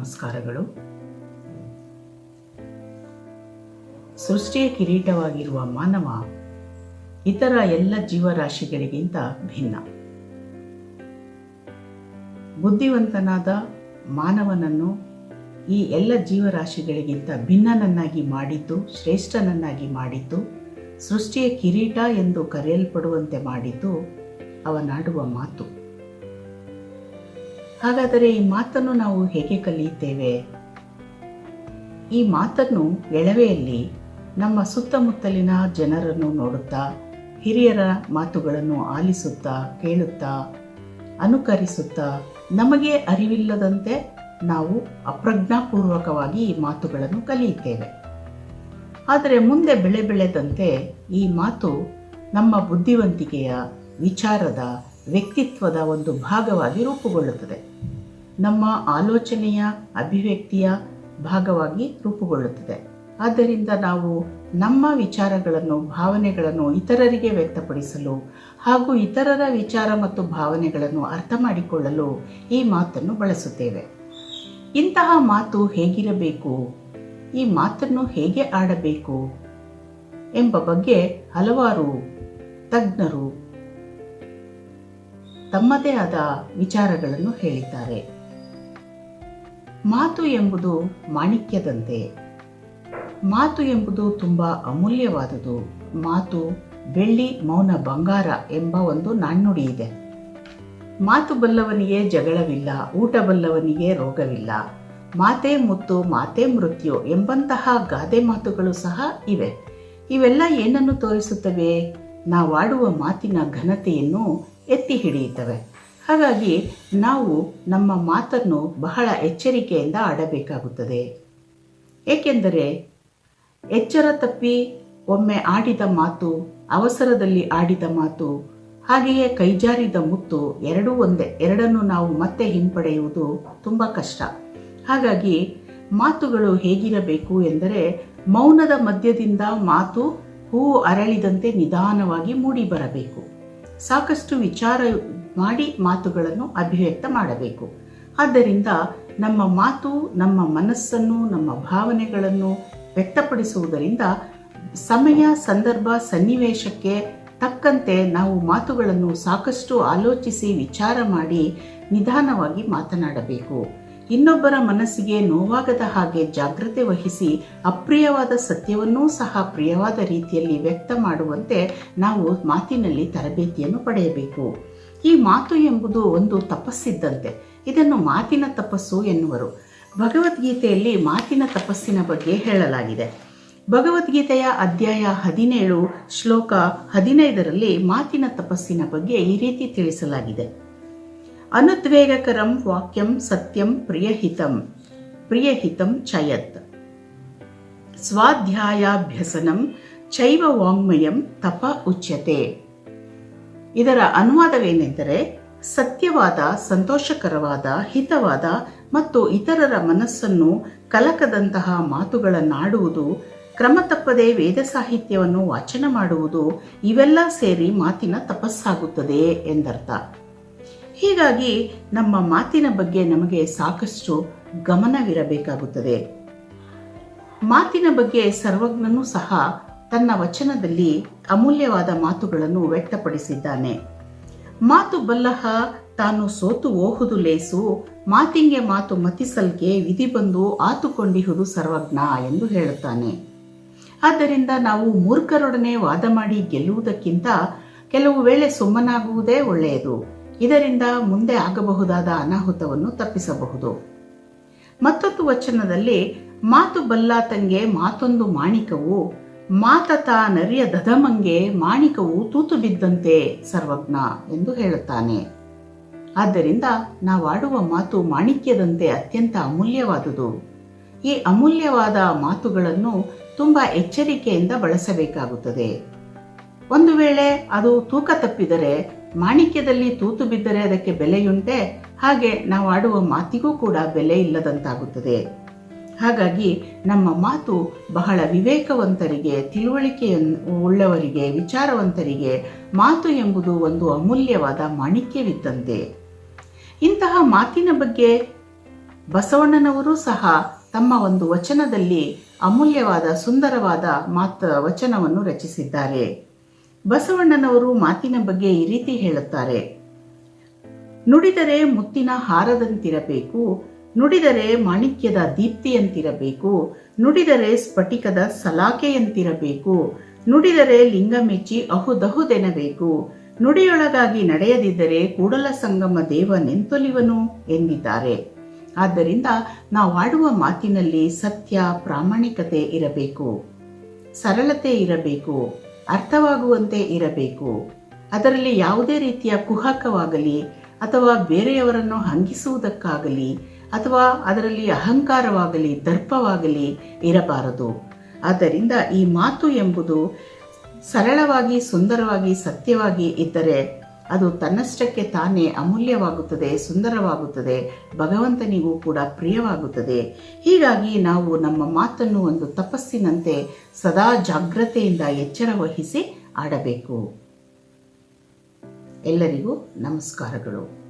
ನಮಸ್ಕಾರಗಳು. ಸೃಷ್ಟಿಯ ಕಿರೀಟವಾಗಿರುವ ಮಾನವ ಇತರ ಎಲ್ಲ ಜೀವರಾಶಿಗಳಿಗಿಂತ ಭಿನ್ನ. ಬುದ್ಧಿವಂತನಾದ ಮಾನವನನ್ನು ಈ ಎಲ್ಲ ಜೀವರಾಶಿಗಳಿಗಿಂತ ಭಿನ್ನನನ್ನಾಗಿ ಮಾಡಿದ್ದು, ಶ್ರೇಷ್ಠನನ್ನಾಗಿ ಮಾಡಿದ್ದು, ಸೃಷ್ಟಿಯ ಕಿರೀಟ ಎಂದು ಕರೆಯಲ್ಪಡುವಂತೆ ಮಾಡಿದ್ದು ಅವನಾಡುವ ಮಾತು. ಹಾಗಾದರೆ ಈ ಮಾತನ್ನು ನಾವು ಹೇಗೆ ಕಲಿಯುತ್ತೇವೆ? ಈ ಮಾತನ್ನು ಎಳವೆಯಲ್ಲಿ ನಮ್ಮ ಸುತ್ತಮುತ್ತಲಿನ ಜನರನ್ನು ನೋಡುತ್ತಾ, ಹಿರಿಯರ ಮಾತುಗಳನ್ನು ಆಲಿಸುತ್ತಾ, ಕೇಳುತ್ತಾ, ಅನುಕರಿಸುತ್ತಾ, ನಮಗೆ ಅರಿವಿಲ್ಲದಂತೆ ನಾವು ಅಪ್ರಜ್ಞಾಪೂರ್ವಕವಾಗಿ ಈ ಮಾತುಗಳನ್ನು ಕಲಿಯುತ್ತೇವೆ. ಆದರೆ ಮುಂದೆ ಬೆಳೆದಂತೆ ಈ ಮಾತು ನಮ್ಮ ಬುದ್ಧಿವಂತಿಕೆಯ, ವಿಚಾರದ, ವ್ಯಕ್ತಿತ್ವದ ಒಂದು ಭಾಗವಾಗಿ ರೂಪುಗೊಳ್ಳುತ್ತದೆ. ನಮ್ಮ ಆಲೋಚನೆಯ, ಅಭಿವ್ಯಕ್ತಿಯ ಭಾಗವಾಗಿ ರೂಪುಗೊಳ್ಳುತ್ತದೆ. ಆದ್ದರಿಂದ ನಾವು ನಮ್ಮ ವಿಚಾರಗಳನ್ನು, ಭಾವನೆಗಳನ್ನು ಇತರರಿಗೆ ವ್ಯಕ್ತಪಡಿಸಲು ಹಾಗೂ ಇತರರ ವಿಚಾರ ಮತ್ತು ಭಾವನೆಗಳನ್ನು ಅರ್ಥ ಮಾಡಿಕೊಳ್ಳಲು ಈ ಮಾತನ್ನು ಬಳಸುತ್ತೇವೆ. ಇಂತಹ ಮಾತು ಹೇಗಿರಬೇಕು, ಈ ಮಾತನ್ನು ಹೇಗೆ ಆಡಬೇಕು ಎಂಬ ಬಗ್ಗೆ ಹಲವಾರು ತಜ್ಞರು ತಮ್ಮದೇ ಆದ ವಿಚಾರಗಳನ್ನು ಹೇಳಿದ್ದಾರೆ. ಮಾತು ಎಂಬುದು ಮಾಣಿಕ್ಯದಂತೆ. ಮಾತು ಎಂಬುದು ತುಂಬಾ ಅಮೂಲ್ಯವಾದುದು. ಮಾತು ಬೆಳ್ಳಿ, ಮೌನ ಬಂಗಾರ ಎಂಬ ಒಂದು ನಾಣ್ಣುಡಿ ಇದೆ. ಮಾತು ಬಲ್ಲವನಿಗೆ ಜಗಳವಿಲ್ಲ, ಊಟ ಬಲ್ಲವನಿಗೆ ರೋಗವಿಲ್ಲ, ಮಾತೇ ಮುತ್ತು, ಮಾತೇ ಮೃತ್ಯು ಎಂಬಂತಹ ಗಾದೆ ಮಾತುಗಳು ಸಹ ಇವೆ. ಇವೆಲ್ಲ ಏನನ್ನು ತೋರಿಸುತ್ತವೆ? ನಾವಾಡುವ ಮಾತಿನ ಘನತೆಯನ್ನು ಎತ್ತಿ ಹಿಡಿಯುತ್ತವೆ. ಹಾಗಾಗಿ ನಾವು ನಮ್ಮ ಮಾತನ್ನು ಬಹಳ ಎಚ್ಚರಿಕೆಯಿಂದ ಆಡಬೇಕಾಗುತ್ತದೆ. ಏಕೆಂದರೆ ಎಚ್ಚರ ತಪ್ಪಿ ಒಮ್ಮೆ ಆಡಿದ ಮಾತು, ಅವಸರದಲ್ಲಿ ಆಡಿದ ಮಾತು, ಹಾಗೆಯೇ ಕೈಜಾರಿದ ಮುತ್ತು ಎರಡೂ ಒಂದೇ. ಎರಡನ್ನು ನಾವು ಮತ್ತೆ ಹಿಂಪಡೆಯುವುದು ತುಂಬ ಕಷ್ಟ. ಹಾಗಾಗಿ ಮಾತುಗಳು ಹೇಗಿರಬೇಕು ಎಂದರೆ, ಮೌನದ ಮಧ್ಯದಿಂದ ಮಾತು ಹೂವು ಅರಳಿದಂತೆ ನಿಧಾನವಾಗಿ ಮೂಡಿ ಬರಬೇಕು. ಸಾಕಷ್ಟು ವಿಚಾರ ಮಾಡಿ ಮಾತುಗಳನ್ನು ಅಭಿವ್ಯಕ್ತ ಮಾಡಬೇಕು. ಆದ್ದರಿಂದ ನಮ್ಮ ಮಾತು ನಮ್ಮ ಮನಸ್ಸನ್ನು, ನಮ್ಮ ಭಾವನೆಗಳನ್ನು ವ್ಯಕ್ತಪಡಿಸುವುದರಿಂದ ಸಮಯ, ಸಂದರ್ಭ, ಸನ್ನಿವೇಶಕ್ಕೆ ತಕ್ಕಂತೆ ನಾವು ಮಾತುಗಳನ್ನು ಸಾಕಷ್ಟು ಆಲೋಚಿಸಿ, ವಿಚಾರ ಮಾಡಿ ನಿಧಾನವಾಗಿ ಮಾತನಾಡಬೇಕು. ಇನ್ನೊಬ್ಬರ ಮನಸ್ಸಿಗೆ ನೋವಾಗದ ಹಾಗೆ ಜಾಗ್ರತೆ ವಹಿಸಿ ಅಪ್ರಿಯವಾದ ಸತ್ಯವನ್ನೂ ಸಹ ಪ್ರಿಯವಾದ ರೀತಿಯಲ್ಲಿ ವ್ಯಕ್ತ ಮಾಡುವಂತೆ ನಾವು ಮಾತಿನಲ್ಲಿ ತರಬೇತಿಯನ್ನು ಪಡೆಯಬೇಕು. ಈ ಮಾತು ಎಂಬುದು ಒಂದು ತಪಸ್ಸಿದ್ದಂತೆ. ಇದನ್ನು ಮಾತಿನ ತಪಸ್ಸು ಎನ್ನುವರು. ಭಗವದ್ಗೀತೆಯಲ್ಲಿ ಮಾತಿನ ತಪಸ್ಸಿನ ಬಗ್ಗೆ ಹೇಳಲಾಗಿದೆ. ಭಗವದ್ಗೀತೆಯ ಅಧ್ಯಾಯ 17 ಶ್ಲೋಕ 15ರಲ್ಲಿ ಮಾತಿನ ತಪಸ್ಸಿನ ಬಗ್ಗೆ ಈ ರೀತಿ ತಿಳಿಸಲಾಗಿದೆ. ಅನುದ್ವೇಗಕರಂ ವಾಕ್ಯಂ ಸತ್ಯಂ ಪ್ರಿಯಹಿತಂ ಚಯತ್ ಸ್ವಾಧ್ಯಾಯಾಭ್ಯಸನಂ ಚೈವ ವಾಂಗ್ಮಯಂ ತಪ ಉಚ್ಯತೆ. ಇದರ ಅನುವಾದವೇನೆಂದರೆ, ಸತ್ಯವಾದ, ಸಂತೋಷಕರವಾದ, ಹಿತವಾದ ಮತ್ತು ಇತರರ ಮನಸ್ಸನ್ನು ಕಲಕದಂತಹ ಮಾತುಗಳನ್ನಾಡುವುದು, ಕ್ರಮ ತಪ್ಪದೆ ವೇದ ಸಾಹಿತ್ಯವನ್ನು ವಾಚನ ಮಾಡುವುದು, ಇವೆಲ್ಲ ಸೇರಿ ಮಾತಿನ ತಪಸ್ಸಾಗುತ್ತದೆ ಎಂದರ್ಥ. ಹೀಗಾಗಿ ನಮ್ಮ ಮಾತಿನ ಬಗ್ಗೆ ನಮಗೆ ಸಾಕಷ್ಟು ಗಮನವಿರಬೇಕಾಗುತ್ತದೆ. ಮಾತಿನ ಬಗ್ಗೆ ಸರ್ವಜ್ಞನೂ ಸಹ ತನ್ನ ವಚನದಲ್ಲಿ ಅಮೂಲ್ಯವಾದ ಮಾತುಗಳನ್ನು ವ್ಯಕ್ತಪಡಿಸಿದ್ದಾನೆ. ಮಾತು ಬಲ್ಲಹ ತಾನು ಸೋತು ಓಹುದು ಲೇಸು, ಮಾತಿಂಗೆ ಮಾತು ಮತಿಸಲ್ಗೆ ವಿಧಿ ಬಂದು ಆತುಕೊಂಡಿಹುದು ಸರ್ವಜ್ಞ ಎಂದು ಹೇಳುತ್ತಾನೆ. ಆದ್ದರಿಂದ ನಾವು ಮೂರ್ಖರೊಡನೆ ವಾದ ಮಾಡಿ ಗೆಲ್ಲುವುದಕ್ಕಿಂತ ಕೆಲವು ವೇಳೆ ಸುಮ್ಮನಾಗುವುದೇ ಒಳ್ಳೆಯದು. ಇದರಿಂದ ಮುಂದೆ ಆಗಬಹುದಾದ ಅನಾಹುತವನ್ನು ತಪ್ಪಿಸಬಹುದು. ಮತ್ತೊಂದು ವಚನದಲ್ಲಿ, ಮಾತು ಬಲ್ಲಾತಂಗೆ ಮಾತೊಂದು ಮಾಣಿಕವು, ಮಾತತ ನರಿಯ ದಧಮಂಗೆ ಮಾಣಿಕವು ತೂತು ಬಿದ್ದಂತೆ ಸರ್ವಜ್ಞ ಎಂದು ಹೇಳುತ್ತಾನೆ. ಆದ್ದರಿಂದ ನಾವಾಡುವ ಮಾತು ಮಾಣಿಕ್ಯದಂತೆ ಅತ್ಯಂತ ಅಮೂಲ್ಯವಾದುದು. ಈ ಅಮೂಲ್ಯವಾದ ಮಾತುಗಳನ್ನು ತುಂಬ ಎಚ್ಚರಿಕೆಯಿಂದ ಬಳಸಬೇಕಾಗುತ್ತದೆ. ಒಂದು ವೇಳೆ ಅದು ತೂಕ ತಪ್ಪಿದರೆ, ಮಾಣಿಕ್ಯದಲ್ಲಿ ತೂತು ಬಿದ್ದರೆ ಅದಕ್ಕೆ ಬೆಲೆಯುಂಟೆ? ಹಾಗೆ ನಾವು ಆಡುವ ಮಾತಿಗೂ ಕೂಡ ಬೆಲೆ ಇಲ್ಲದಂತಾಗುತ್ತದೆ. ಹಾಗಾಗಿ ನಮ್ಮ ಮಾತು ಬಹಳ ವಿವೇಕವಂತರಿಗೆ, ತಿಳುವಳಿಕೆ ಉಳ್ಳವರಿಗೆ, ವಿಚಾರವಂತರಿಗೆ ಮಾತು ಎಂಬುದು ಒಂದು ಅಮೂಲ್ಯವಾದ ಮಾಣಿಕ್ಯವಿದ್ದಂತೆ. ಇಂತಹ ಮಾತಿನ ಬಗ್ಗೆ ಬಸವಣ್ಣನವರು ಸಹ ತಮ್ಮ ಒಂದು ವಚನದಲ್ಲಿ ಅಮೂಲ್ಯವಾದ ಸುಂದರವಾದ ವಚನವನ್ನು ರಚಿಸಿದ್ದಾರೆ. ಬಸವಣ್ಣನವರು ಮಾತಿನ ಬಗ್ಗೆ ಈ ರೀತಿ ಹೇಳುತ್ತಾರೆ: ನುಡಿದರೆ ಮುತ್ತಿನ ಹಾರದಂತಿರಬೇಕು, ನುಡಿದರೆ ಮಾಣಿಕ್ಯದ ದೀಪ್ತಿಯಂತಿರಬೇಕು, ನುಡಿದರೆ ಸ್ಫಟಿಕದ ಸಲಾಕೆಯಂತಿರಬೇಕು, ನುಡಿದರೆ ಲಿಂಗ ಮೆಚ್ಚಿ ಅಹುದಹುದೆನಬೇಕು, ನುಡಿಯೊಳಗಾಗಿ ನಡೆಯದಿದ್ದರೆ ಕೂಡಲ ಸಂಗಮ ದೇವ ನೆಂತೊಲಿವನು ಎಂದಿದ್ದಾರೆ. ಆದ್ದರಿಂದ ನಾವು ಆಡುವ ಮಾತಿನಲ್ಲಿ ಸತ್ಯ, ಪ್ರಾಮಾಣಿಕತೆ ಇರಬೇಕು, ಸರಳತೆ ಇರಬೇಕು, ಅರ್ಥವಾಗುವಂತೆ ಇರಬೇಕು. ಅದರಲ್ಲಿ ಯಾವುದೇ ರೀತಿಯ ಕುಹಕವಾಗಲಿ ಅಥವಾ ಬೇರೆಯವರನ್ನು ಹಂಗಿಸುವುದಕ್ಕಾಗಲಿ ಅಥವಾ ಅದರಲ್ಲಿ ಅಹಂಕಾರವಾಗಲಿ ದರ್ಪವಾಗಲಿ ಇರಬಾರದು. ಆದ್ದರಿಂದ ಈ ಮಾತು ಎಂಬುದು ಸರಳವಾಗಿ, ಸುಂದರವಾಗಿ, ಸತ್ಯವಾಗಿ ಇದ್ದರೆ ಅದು ತನ್ನಷ್ಟಕ್ಕೆ ತಾನೇ ಅಮೂಲ್ಯವಾಗುತ್ತದೆ, ಸುಂದರವಾಗುತ್ತದೆ, ಭಗವಂತನಿಗೂ ಕೂಡ ಪ್ರಿಯವಾಗುತ್ತದೆ. ಹೀಗಾಗಿ ನಾವು ನಮ್ಮ ಮಾತನ್ನು ಒಂದು ತಪಸ್ಸಿನಂತೆ ಸದಾ ಜಾಗ್ರತೆಯಿಂದ ಎಚ್ಚರ ವಹಿಸಿ ಆಡಬೇಕು. ಎಲ್ಲರಿಗೂ ನಮಸ್ಕಾರಗಳು.